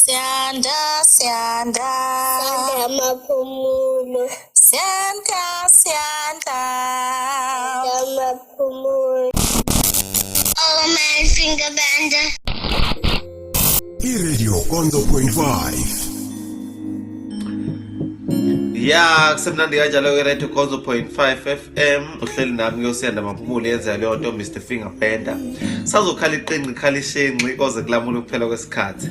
Sianda maphumulo. Sianda Maphumulo. Oh my finger bender. iRadio Konzo.5. Ya kusemnandi kanjalo ke Radio Konzo.5 FM uhleli nami ngiyosiyanda maphumulo yenza leyo nto Mr Finger Bender sazokhala iqinqi khala ishenqi koze kulamula ukuphela kwesikhathi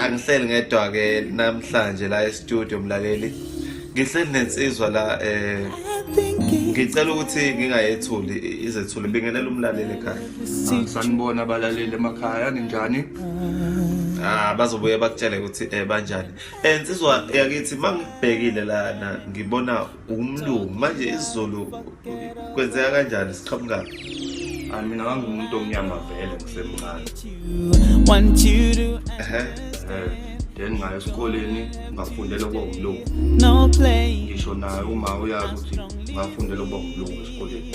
angihleli ngedwa ke namhlanje la e-studio mlaleli ngihleli nensizwa la ngicela ukuthi ngingayethuli izethuli bingelela umlaleli ekhaya sanibona abalaleli emakhaya ninjani bazobuye bakutshele ukuthi banjani insizwa yakithi mangibhekile lana ngibona umlungu manje isiZulu kwenzeka kanjani siqhamuka mina ngangumuntu omnyama vele ngisemncane then ngayo esikoleni ngafundela ukuba umlungu ngisho naye uma uyazi ukuthi ngafundela ukuba umlungu esikoleni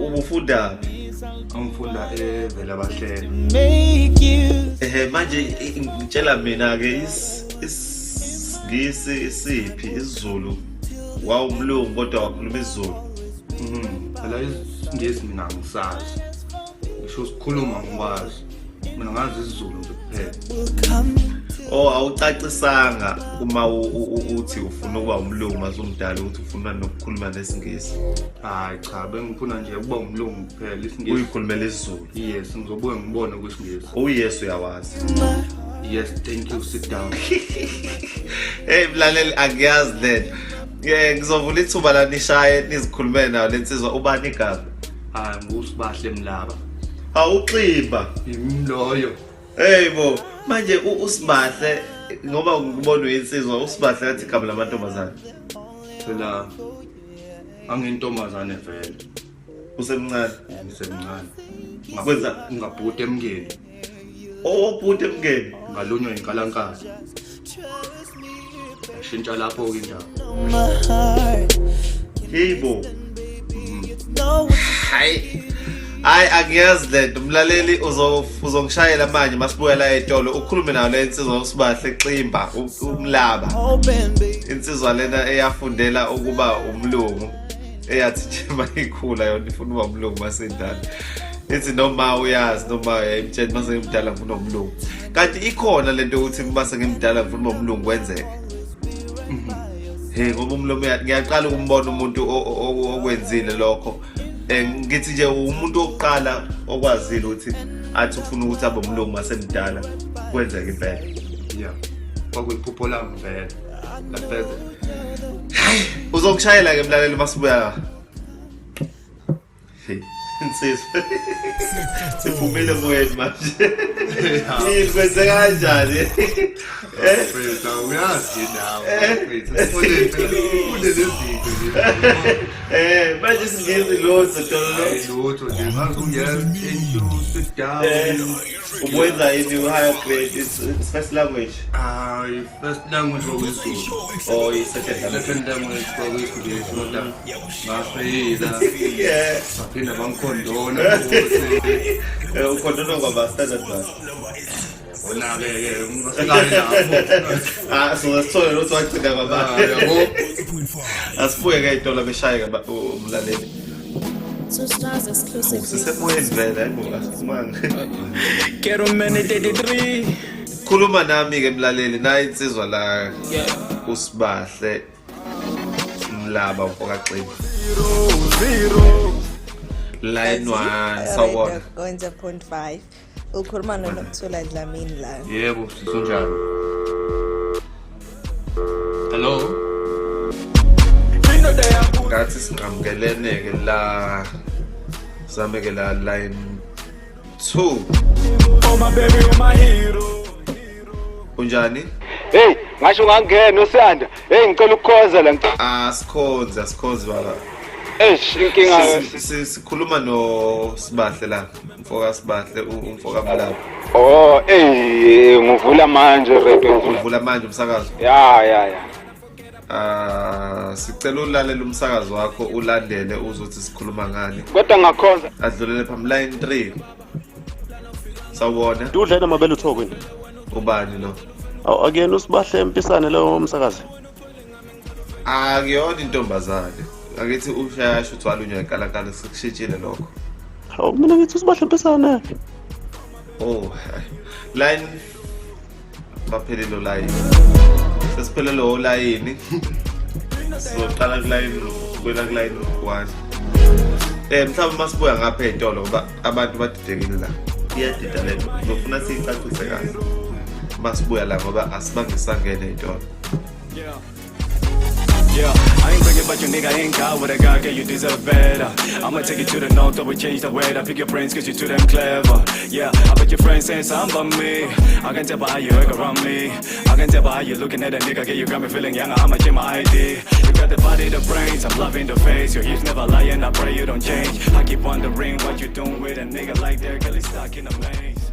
ubufunda angifunda evela bahlelo manje ngitshela mina ke isiphi isiZulu wawumlungu kodwa wakhuluma isiZulu phela isingisi mina ngisazi ngisho sikhuluma ngikwazi mina ngazi isiZulu nje kuphela awucacisanga uma uthi ufuna ukuba umlungu mazumdala ukuthi ufuna nokukhuluma nesingisi hayi cha bengifuna nje ukuba umlungu kuphela isingisi uyikhulumela isiZulu yes ngizobuye ngibone kwisingisi uyesu uyawazi yes thank you sit down mlaleli angiyazi then ngizovula ithuba la nishaye nizikhulumene nayo lensizwa ubani igama ngusibahle Mlaba awuximba imloyo bo manje usibahle ngoba ngibona insizwa usibahle ngathi igama lamantombazane phela angintombazane vele usemncane ngisemncane kwenza ngabhuti emngeni obhuti emngeni ngalunywa inkalankazi shintsha lapho ke njalo yebo hayi angiyazi lento mlaleli uzongishayela manje masibuya la etolo ukhulume nayo le insizwa usibahle ximba umlaba insizwa lena eyafundela ukuba umlungu eyathi nje mayikhula yona ifuna ukuba umlungu masendala ithi noma uyazi noma imtshela mase ngimdala ngifuna umlungu kanti ikhona lento ukuthi mase ngimdala ngifuna umlungu kwenzeke ngoba umlomo ngiyaqala ukumbona umuntu okwenzile lokho ngithi nje umuntu oqala okwazile ukuthi athi ufuna ukuthi abe umlungu masemdala kwenzeke impela kwakuyiphupho lami vele lafeze uzongishayela ke mlaleli masibuya la insizwa siphumile moyeni manje kwenze kanjani phela uyazi nawe manje singezi lotho lutho nje ngathi thank you sit down uwenza yini higher grade it's first language first language or is second language kodwa ngafeyila aphinda bangikhondona ukhondona ngoba standard class onake ngisekali lapho so sithole lotho wagcina kwaba yabo asibuye ke itola beshaye umlaleli usesemoyeni vele ayibona Quiero menete 33 khuluma nami ke mlaleli nayi insizwa la usibahle Mlaba ufokaxini line 1 sawona Konzo.5 ukhuluma noNokuthula Dlamini la yebo sisunjani hello ngathi singamkelene ke la sameke la line 2 Oh my baby, oh my hero unjani hey ngasho ngangena uSiyanda hey ngicela ukukhoza la asikhonze baba inkinga sikhuluma no Sibahle la umfoka Sibahle umfoka Mlaba ngivula manje radio uvula manje umsakazo ya sicela ulalela umsakazo wakho ulandele uzothi sikhuluma ngani kodwa ngakhonza adlulele pham line 3 Sawubona. Udlela amabele uthoko yini? Ubani lo? Awu akuyena usibahle empisane lo umsakazi. Akuyona intombazane. Akithi ushayasho uthwala unyakala sikushitshile lokho. Awu mina ngithi usibahle empisane. Oh, line baphelelo line. Sesiphelelo line. Sizoqala kuline kwela kuline 1. Mhlawumbe masibuya ngapha etolo ngoba abantu badidekile la. Iyadida lento. Ngofuna siyicacise kahle. Masibuya la ngoba asibangisangene etolo. Yeah, I ain't bragging about your nigga, I ain't got what I got, girl, you deserve better. I'ma take you to the north, double change the way I pick your brains, cause you're too damn clever. Yeah, I bet your friends saying something about me. I can tell by how you work around me. I can tell by how you looking at a nigga, girl, you got me feeling younger, I'ma change my ID. You got the body, the brains, I'm loving the face. Your hips never lying, I pray you don't change. I keep wondering what you doing with a nigga like that, girl, he's stuck in a maze.